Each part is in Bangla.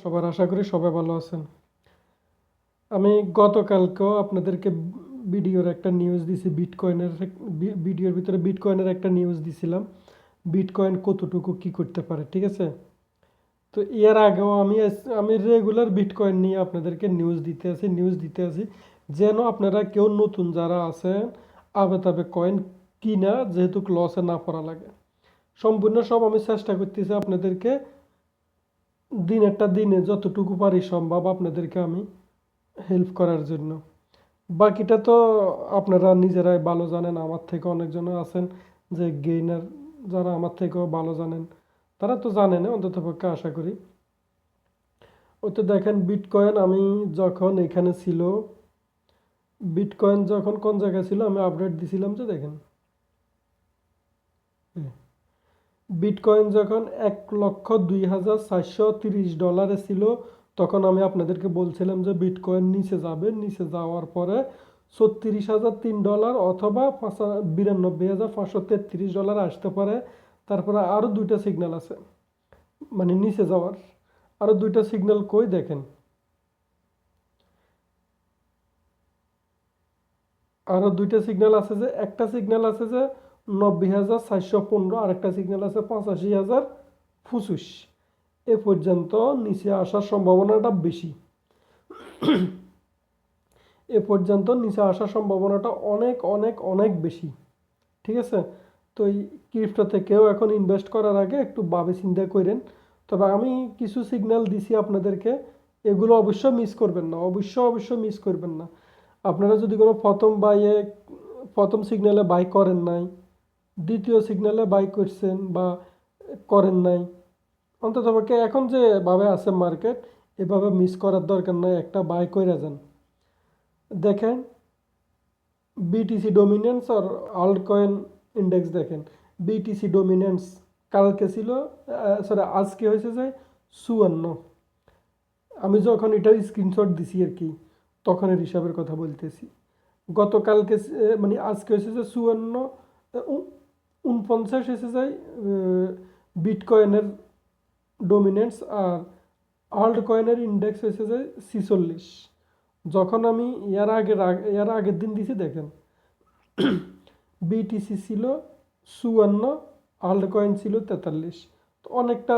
সবার আশা করি সবাই ভালো আছেন। আমি গতকালকেও আপনাদেরকে ভিডিওর একটা নিউজ দিছি বিটকয়েনের ভিডিওর ভিতরে বিটকয়েনের একটা নিউজ দিছিলাম। বিটকয়েন কতটুকু কি করতে পারে, ঠিক আছে? তো এর আগেও আমি রেগুলার বিটকয়েন নিয়ে আপনাদেরকে নিউজ দিতে আছি যেন আপনারা কেউ নতুন যারা আছেন আবে তাবে কয়েন কিনা যেহেতু লসে না পড়া লাগে। সম্পূর্ণ সব আমি চেষ্টা করতেছি আপনাদেরকে দিনে যতটুকু পারি সম্ভব আপনাদেরকে আমি হেল্প করার জন্য। বাকিটা তো আপনারা নিজেরাই ভালো জানেন, আমার থেকে অনেকজন আছেন যে গেইনার, যারা আমার থেকেও ভালো জানেন তারা তো জানেন অন্ততপক্ষে আশা করি। ওই তো দেখেন বিটকয়েন আমি যখন এখানে ছিল, বিটকয়েন যখন কোন জায়গায় ছিল আমি আপডেট দিছিলাম যে দেখেন বিটকয়েন যখন 1,02,430 ডলারে ছিল তখন আমি আপনাদেরকে বলছিলাম যে বিটকয়েন নিচে যাবে, নিচে যাওয়ার পরে $36,003 অথবা 92,533 ডলার আসতে পারে। তারপরে আরও দুইটা সিগন্যাল আছে, মানে নিচে যাওয়ার আরও দুইটা সিগন্যাল কই দেখেন, আরও দুইটা সিগন্যাল আছে যে একটা সিগন্যাল আছে যে 90,415, আর একটা সিগন্যাল আছে 85,025। এ পর্যন্ত নিচে আসার সম্ভাবনাটা বেশি, এ পর্যন্ত নিচে আসার সম্ভাবনাটা অনেক অনেক অনেক বেশি, ঠিক আছে? তো এই ক্রিপ্টোতে কেউ এখন ইনভেস্ট করার আগে একটু ভাবে চিন্তা করেন। তবে আমি কিছু সিগন্যাল দিছি আপনাদেরকে, এগুলো অবশ্য মিস করবেন না, অবশ্য মিস করবেন না। আপনারা যদি কোনো প্রথম সিগন্যালে বাই করেন নাই, দ্বিতীয় সিগন্যালে বাই করছেন বা করেন নাই, অন্ততপক্ষে এখন যে ভাবে আছে মার্কেট, এভাবে মিস করার দরকার নাই, একটা বাই করে যান। দেখেন বিটিসি ডমিনেন্স আর আল্ট কয়েন ইন্ডেক্স দেখেন। বিটিসি ডমিনেন্স কালকে ছিল, সরি আজকে হয়েছে যে 54। আমি যখন এটা স্ক্রিনশট দিছি আর কি তখনের হিসাবের কথা বলতেছি। গতকালকে মানে আজকে হয়েছে যে 54, 49 এসে যায় বিটকয়েনের ডমিনেন্স, আর আল্ট কয়েনের ইন্ডেক্স হয়েছে যে 46। যখন আমি এর আগের দিন দিছি দেখেন বিটিসি ছিল 54, আল্ট কয়েন ছিল 43। তো অনেকটা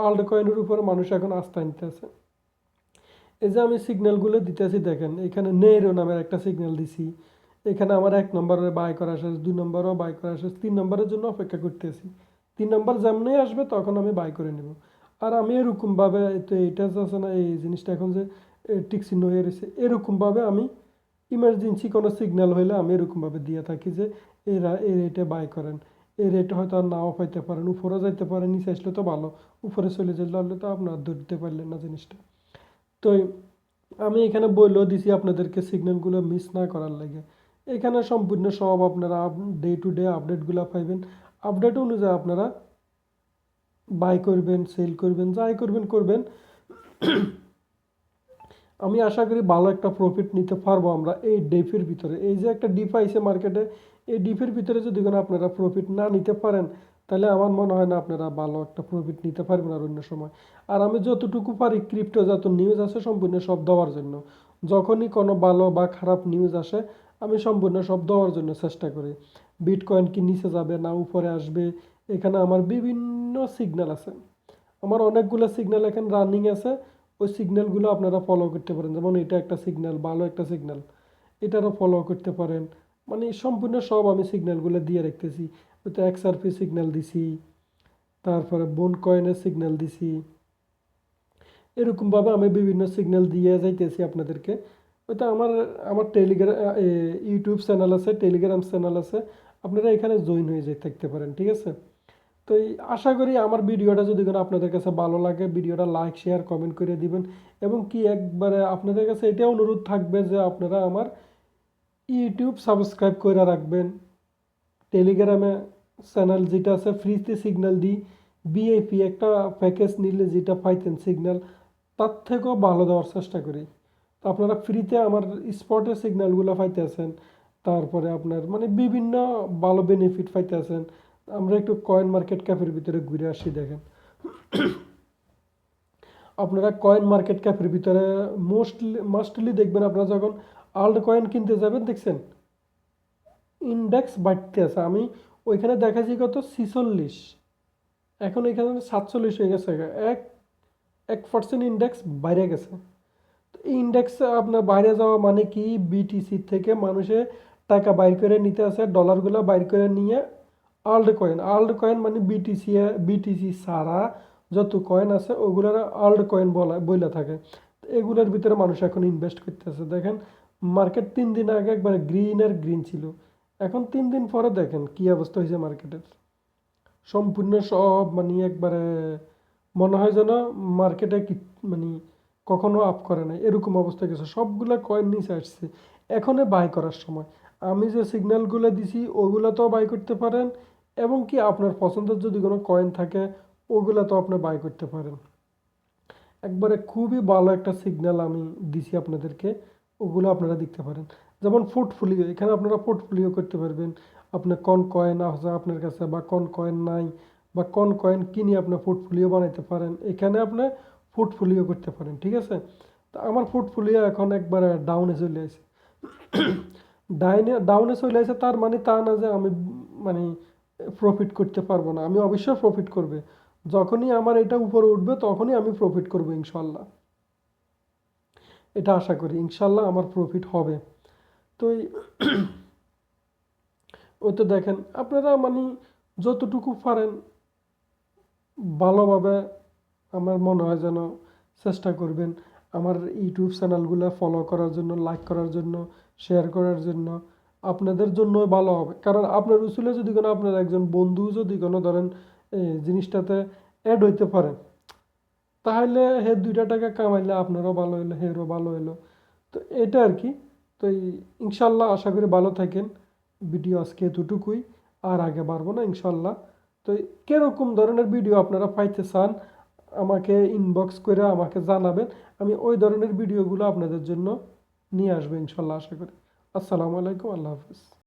আল্ট কয়েনের উপরে মানুষ এখন আস্থা নিতেছে। এই যে আমি সিগন্যালগুলো দিতেছি দেখেন, এখানে নেইরো নামের একটা সিগন্যাল দিছি, এখানে আমার 1 নম্বরে বাই করা শেষ, 2 নম্বরও বাই করা শেষ, 3 নম্বরের জন্য অপেক্ষা করতেছি। 3 নম্বর যেমনি আসবে তখন আমি বাই করে নেব। আর আমি এরকমভাবে, তো এইটা আছে না এই জিনিসটা এখন যে টিক চিহ্ন হয়ে রয়েছে, এরকমভাবে আমি ইমার্জেন্সি কোনো সিগন্যাল হইলে আমি এরকমভাবে দিয়ে থাকি যে এই রেটে বাই করেন। এই রেটে হয়তো আর নাও পাইতে পারেন, উপরেও যাইতে পারেন, নিচে আসলে তো ভালো, উপরে চলে যেতে তো আপনার ধরতে পারলেন না জিনিসটা। তো আমি এখানে বললেও দিছি আপনাদেরকে সিগন্যালগুলো মিস না করার লাগে। এখানে সম্পূর্ণ সব আপনারা ডে টু ডে আপডেটগুলো পাইবেন। আপডেট অনুযায়ী আপনারা বাই করবেন, সেল করবেন, যাই করবেন। আমি আশা করি ভালো একটা প্রফিট নিতে পারবো আমরা এই ডিপের ভিতরে। এই যে একটা ডিপ আইছে মার্কেটে, এই ডিপের ভিতরে যদি কোনো আপনারা প্রফিট না নিতে পারেন তাহলে আমার মনে হয় না আপনারা ভালো একটা প্রফিট নিতে পারবেন আর অন্য সময়। আর আমি যতটুকু পারি ক্রিপ্টো যত নিউজ আছে সম্পূর্ণ সব দেওয়ার জন্য, যখনই কোনো ভালো বা খারাপ নিউজ আসে আমি সম্পূর্ণ সব দেওয়ার জন্য চেষ্টা করি। বিটকয়েন কি নিচে যাবে না উপরে আসবে, এখানে আমার বিভিন্ন সিগন্যাল আছে, আমার অনেকগুলো সিগন্যাল এখানে রানিং আছে। ওই সিগন্যালগুলো আপনারা ফলো করতে পারেন, যেমন এটা একটা সিগন্যাল, ভালো একটা সিগন্যাল, এটারও ফলো করতে পারেন। মানে সম্পূর্ণ সব আমি সিগন্যালগুলো দিয়ে রাখতেছি। তো এক্সআরপি সিগন্যাল দিছি, তারপরে বোন কয়েনের সিগন্যাল দিছি, এরকমভাবে আমি বিভিন্ন সিগন্যাল দিয়ে যাইতেছি আপনাদেরকে। ওইটা আমার আমার টেলিগ্রাম ইউটিউব চ্যানেল আছে, টেলিগ্রাম চ্যানেল আছে, আপনারা এখানে জয়েন হয়ে যেতে থাকতে পারেন, ঠিক আছে? তো এই আশা করি আমার ভিডিওটা যদি কোনো আপনাদের কাছে ভালো লাগে ভিডিওটা লাইক শেয়ার কমেন্ট করে দিবেন। এবং কি একবারে আপনাদের কাছে এটা অনুরোধ থাকবে যে আপনারা আমার ইউটিউব সাবস্ক্রাইব করে রাখবেন। টেলিগ্রামে চ্যানেল যেটা আছে ফ্রিতে সিগন্যাল দিই, বিএপি একটা প্যাকেজ নিলে যেটা পাইতেন সিগন্যাল তার থেকেও ভালো দেওয়ার চেষ্টা করি। তো আপনারা ফ্রিতে আমার স্পটের সিগন্যালগুলো পাইতেছেন, তারপরে আপনার মানে বিভিন্ন ভালো বেনিফিট পাইতেছেন। আমরা একটু কয়েন মার্কেট ক্যাপের ভিতরে ঘুরে আসি দেখেন। আপনারা কয়েন মার্কেট ক্যাপের ভিতরে মাস্টলি দেখবেন, আপনারা যখন আল্ট কয়েন কিনতে যাবেন দেখছেন ইন্ডেক্স বাড়তে আছে। আমি ওইখানে দেখাচ্ছি কত 46, এখন এখানে 47 হয়ে গেছে। এক 1% ইন্ডেক্স বাইরে গেছে। এই ইন্ডেক্স আপনার বাইরে যাওয়া মানে কি, বিটিসি থেকে মানুষে টাকা বাইর করে নিতে আছে, ডলারগুলো বাইর করে নিয়ে আল্ট কয়েন মানে বিটিসি ছাড়া যত কয়েন আছে ওগুলোর আল্ট কয়েন বইলা থাকে। তো এগুলোর ভিতরে মানুষ এখন ইনভেস্ট করতেছে। দেখেন মার্কেট 3 দিন আগে একবারে গ্রিন ছিল, এখন 3 দিন পরে দেখেন কি অবস্থা হয়েছে মার্কেটের। সম্পূর্ণ সব মানে একবারে মনে হয় যেন মার্কেটে কি মানে কখনো আপ করে নাই এরকম অবস্থা গেছে, সবগুলা কয়েন নিচে আসছে। এখনই বাই করার সময়। আমি যে সিগন্যালগুলো দিছি ওগুলাতেও বাই করতে পারেন, এবং কি আপনার পছন্দের যদি কোনো কয়েন থাকে ওগুলাতেও আপনি বাই করতে পারেন। একবারে খুবই ভালো একটা সিগন্যাল আমি দিছি আপনাদেরকে, ওগুলো আপনারা দেখতে পারেন। যেমন পোর্টফোলিও, এখানে আপনারা পোর্টফোলিও করতে পারবেন। আপনি কোন কয়েন আছে আপনার কাছে, বা কোন কয়েন নাই, বা কোন কয়েন কিনে আপনি পোর্টফোলিও বানাইতে পারেন, এখানে আপনি পোর্টফোলিও করতে পারেন। ঠিক আছে, তো আমার পোর্টফোলিও এখন একবারে ডাউনে চলে আসে। ডাউনে চলে আসে তার মানে তা না যে আমি মানে প্রফিট করতে পারবো না, আমি অবশ্যই প্রফিট করবে। যখনই আমার এটা উপরে উঠবে তখনই আমি প্রফিট করব ইনশাল্লাহ। এটা আশা করি ইনশাল্লাহ আমার প্রফিট হবে। তো ওই তো দেখেন আপনারা মানে যতটুকু পারেন ভালোভাবে আমার মনে হয় যেন চেষ্টা করবেন আমার ইউটিউব চ্যানেলগুলো ফলো করার জন্য, লাইক করার জন্য, শেয়ার করার জন্য। আপনাদের জন্য ভালো হবে, কারণ আপনার উসুলে যদি কোনো আপনার একজন বন্ধু যদি কোনো ধরেন এই জিনিসটাতে অ্যাড হইতে পারে, তাহলে হে 2টা টাকা কামাইলে আপনারও ভালো হইলো, হেরও ভালো হইলো। তো এটা আর কি। তো ইনশাল্লাহ আশা করি ভালো থাকেন। ভিডিও আজকে এতটুকুই, আর আগে বাড়বো না ইনশাল্লাহ। তো কিরকম ধরনের ভিডিও আপনারা পাইতে চান আমাকে ইনবক্স করে আমাকে জানাবেন, আমি ওই ধরনের ভিডিওগুলো আপনাদের জন্য নিয়ে আসবো ইনশাল্লাহ আশা করি। আসসালামু আলাইকুম, আল্লাহ হাফিজ।